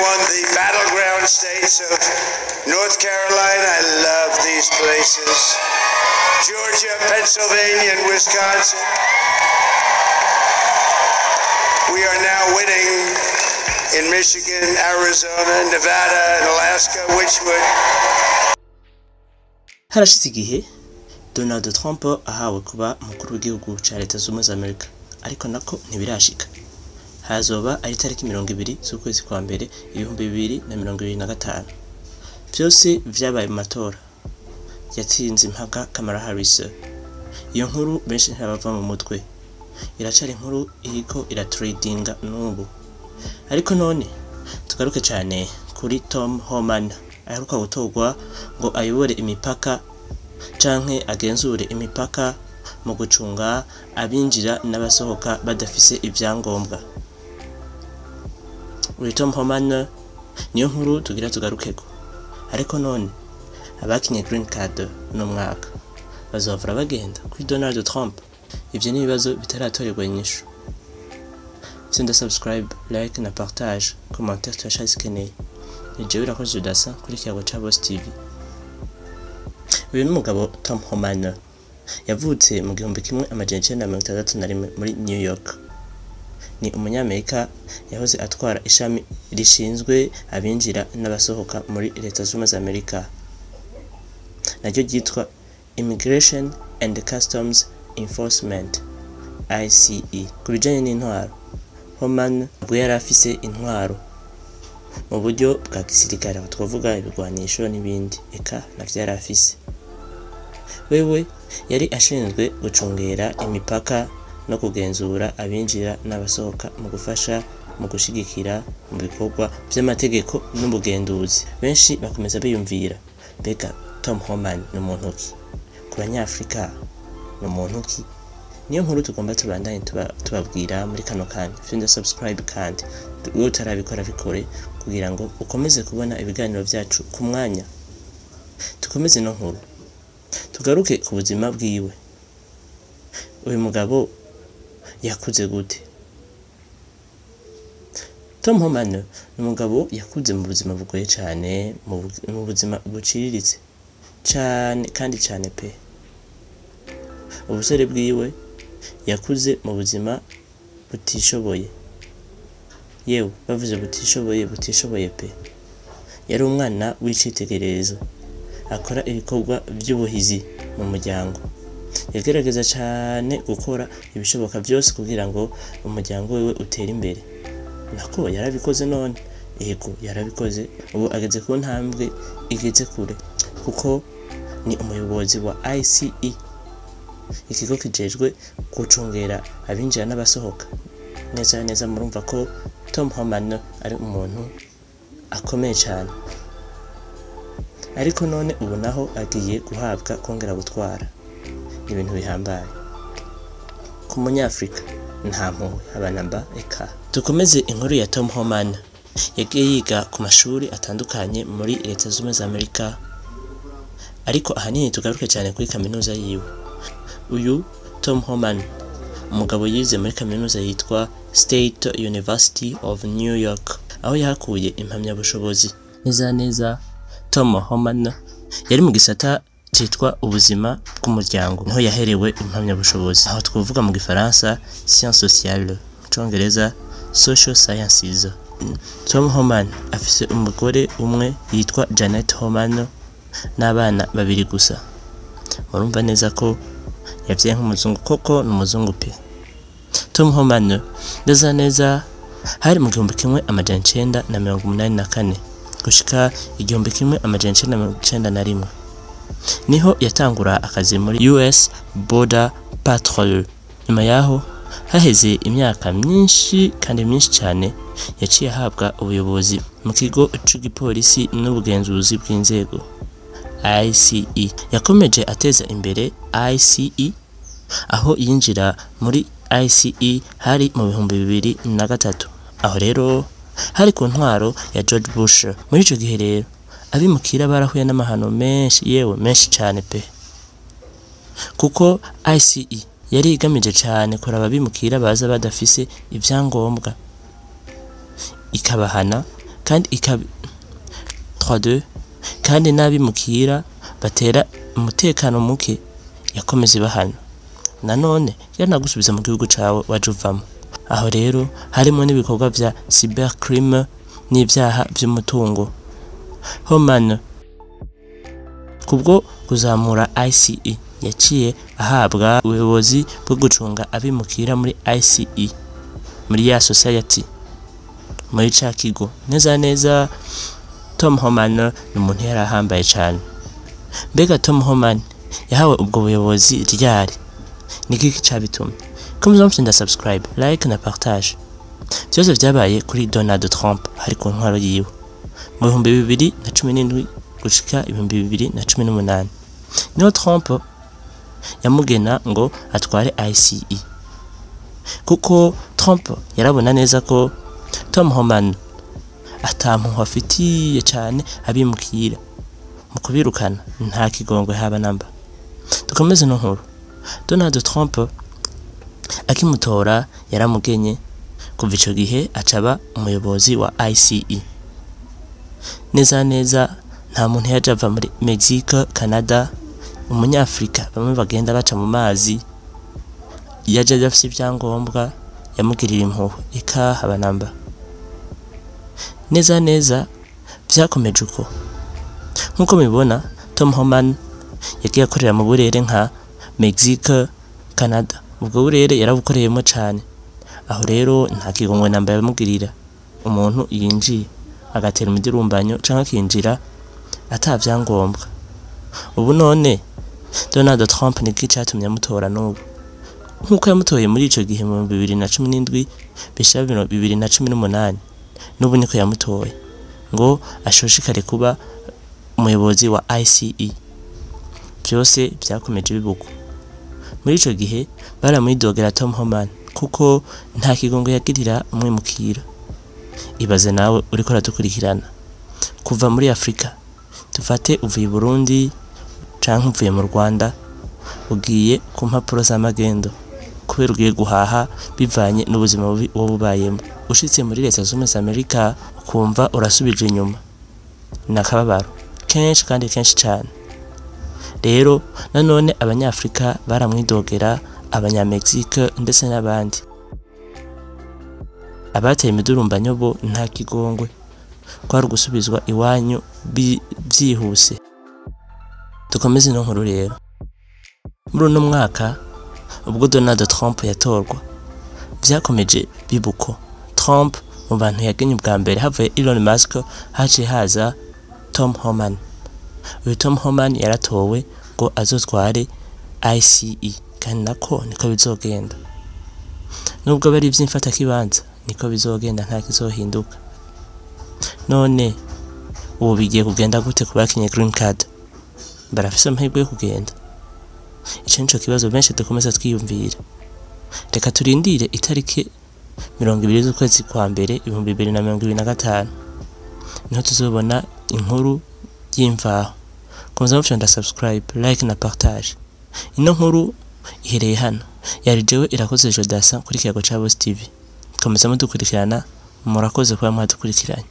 won the battleground states of North Carolina. I love these places. Georgia, Pennsylvania, and Wisconsin. We are now winning in Michigan, Arizona, Nevada, and Alaska, which would... Harashize igihe Donald Trump ahawe kuba umukuru w'igihugu cya Leta Zunze Ubumwe za Amerika, ariko nako ntibirashika. Hazoba ari tariki 20 z'ukwezi kwa mbere 2025. Byose vyabaye mu matora yatsinze impaka Kamala Harris. Iyo nkuru benshi ntabava mu mutwe, iracari inkuru iriko iratradinga n'ubu. Ariko none tugaruke cyane kuri Tom Homan aheruka gutorwa ngo ayobore imipaka canke agenzure imipaka mu gucunga abinjira n'abasohoka badafise ivyangombwa. Tom Homan niyo nkuru tugira tugarukeko. Ariko none abakinye green card no mwaka bazovura bagenda kuri Donald Trump. Ivyo ni ibibazo bitaratorerwa inyishu. Senda subscribe, like na partage, commentaire turashazikeneye. Nije birakoze udasa kuri Kiyago ca Boss TV. Uyu n'umugabo Tom Homan yavutse mu 1961 muri New York. Ni umunyamerika yahoze atwara ishami rishinzwe abinjira n'abasohoka muri Leta Zunze Ubumwe za Amerika, naryo ryitwa Immigration and Customs Enforcement ICE. Kubijanye n'intwaro, Homan ubwo yari afise intwaro mu buryo bwa gisirikare, twavuga ibigwanisho n'ibindi, eka navyo yari afise. Wewe yari ashinzwe gucungera imipaka no kugenzura abinjira n'abasohoka mu gufasha mu gushigikira mu bikorwa by'amategeko n'ubugenduzi. Benshi bakomeza biyumvira, bega Tom Homan ni umuntu ki? Ku banyafrika ni umuntu ki? Niyo nkuru tugomba tubandanye tubabwira muri kano kandi. Fenda subscribe kandi wowe utarabikora bikore kugira ngo ukomeze kubona ibiganiro byacu ku mwanya. Tukomeze no nkuru, tugaruke ku buzima bwiwe. Uyu mugabo yakuze gute? Tom Homan ni umugabo yakuze mu buzima bugoye cyane, mu buzima buciriritse cyane kandi cyane pe. Ubusore bwiwe yakuze mu buzima butishoboye. Yewe bavuze butishoboye pe. Yari umwana w'icitegererezo, akora ibikorwa by'ubuhizi mu muryango. Yagerageza cyane gukora ibishoboka byose kugira ngo umuryango wewe utere imbere. Nako yarabikoze none, yego yarabikoze. Ubu ageze ku ntambwe igeze kure, kuko ni umuyobozi wa ICE, ikigo kijejwe gucungera abinjira n'abasohoka. Neza murumva ko Tom Homan ari umuntu akomeye cyane. Ariko none ubu naho agiye guhabwa kongera gutwara ibintu bihambaye. Ku munyafrika nta mpuhwe abanamba. Eka tukomeze inkuru ya Tom Homan. Yagiye yiga ku mashuri atandukanye muri Leta Zunze Ubumwe za Amerika, ariko ahanini tugaruke cyane kuri kaminuza yiwe. Uyu Tom Homan umugabo yize muri kaminuza yitwa State University of New York, aho yahakuye impamyabushobozi. Neza Tom Homan yari mu gisata cyitwa ubuzima bw'umuryango, niho yaherewe impamyabushobozi, aho twavuga mu gifaransa sciences sociales, mu Congereza social sciences. Tom Homan afise umugore umwe yitwa Janet Homan n'abana 2 gusa. Murumva neza ko yavye nk'umuzungu, koko n'umuzungu pe. Tom Homan neza hari mu 1984 gushika 1991 niho yatangura akazi muri US Border Patrol. Nyuma yaho haheze imyaka myinshi kandi myinshi cyane, yaciye ahabwa ubuyobozi mu kigo cy'igipolisi n'ubugenzuzi bw'inzego ICE. Yakomeje ateza imbere ICE, aho yinjira muri ICE hari mu 2003. Aho rero hari ku ntwaro ya George Bush. Muri ico gihe rero abimukira barahuye n'amahano menshi, yewe menshi cyane pe, kuko ICE yari igamije cyane kuraba abimukira baza badafise ivyangombwa, ikabahana kandi 3-2 kandi n'abimukira batera umutekano muke yakomeze bahana nanone yanagusubiza mu gihugu cawe wajuvamo. Aho rero harimo n'ibikorwa vya cybercrime n'ivyaha by'umutungo. Homan kubwo kuzamura ICE yaciye ahabwa ubuyobozi bwo gucunga abimukira muri ICE muri ya society muri ca kigo. Neza Tom Homan ni umuntu yarahambaye cyane. Mbega Tom Homan yahawe ubwo buyobozi ryari? Niki cabitumye? Komeza subscribe, like na partage. Byose vyabaye kuri Donald Trump hari ku ntwaro yiwe mu 2017 gushika 2018. Niho Trump yamugena ngo atware ICE kuko Trump yarabona neza ko Tom Homan atampuhwe afitiye cyane abimukira mu kubirukana nta kigongwe haba namba. Dukomeze no nkuru. Donald Trump akimutora yaramugenye kuva ico gihe acaba umuyobozi wa ICE. Neza nta muntu yajava muri Mexique, Canada, umunyafrika bamwe bagenda baca mu mazi yaje afite ibyangombwa yamugirira impuhwe ika haba namba. Neza byakomeje uko nkuko mubibona. Tom Homan yagiye akorera mu burere nka Mexique, Canada. Ubwo burere yarabukoreyemo cyane. Aho rero nta kigongwe namba yamugirira. Umuntu yinjiye agatera umudirumbanyo canke akinjira atavyangombwa. Ubu none Donald Trump niki cyatumye amutora n'ubu nkuko yamutoye muri ico gihe mu 2017 bisha 2018 n'ubu niko yamutoye ngo ashoshikare kuba umuyobozi wa ICE. Byose byakomeje bibuko. Muri ico gihe baramwidogera Tom Homan kuko nta kigongo yagirira umwimukira. Ibaze nawe uriko radukurikirana kuva muri Afrika, tufate uvuye Burundi canke uvuye mu Rwanda ugiye ku mpapuro z'amagendo kubera ugiye guhaha bivanye n'ubuzima bubi wobubayemo. Ushitse muri Leta Zunze za Amerika ukumva urasubije inyuma nakababaro kenshi kandi kenshi cyane. Rero nanone abanyafrika baramwidogera, abanyamexique ndetse n'abandi. Abateye imidurumbanyo bo nta kigongwe kwari gusubizwa iwanyu byihuse. Dukomeze no nkuru rero. Muri uno mwaka ubwo Donald Trump yatorwa byakomeje bibuko. Trump mu bantu yagenye ubwa mbere havuye Elon Musk haciye haza Tom Homan. Uyu Tom Homan yaratowe ngo azotware ICE kandi nako niko bizogenda. Nubwo bari byimfata kibanza niko bizogenda nta kizohinduka. None ubu bigiye kugenda gute kubakinye green card? Barafise amahirwe yo kugenda? Ico nico kibazo benshi dukomeza twiyumvira. Reka turindire itariki 20 z'ukwezi kwa mbere 2025 niho tuzobona inkuru y'imvaho. Komeza mufyonda subscribe, like na partage. Ino nkuru ihereye hano yari jewe irakoze Jodasa kuri Kiyago ca Boss TV. Komeza mudukurikirana, murakoze kuba mwadukurikiranye.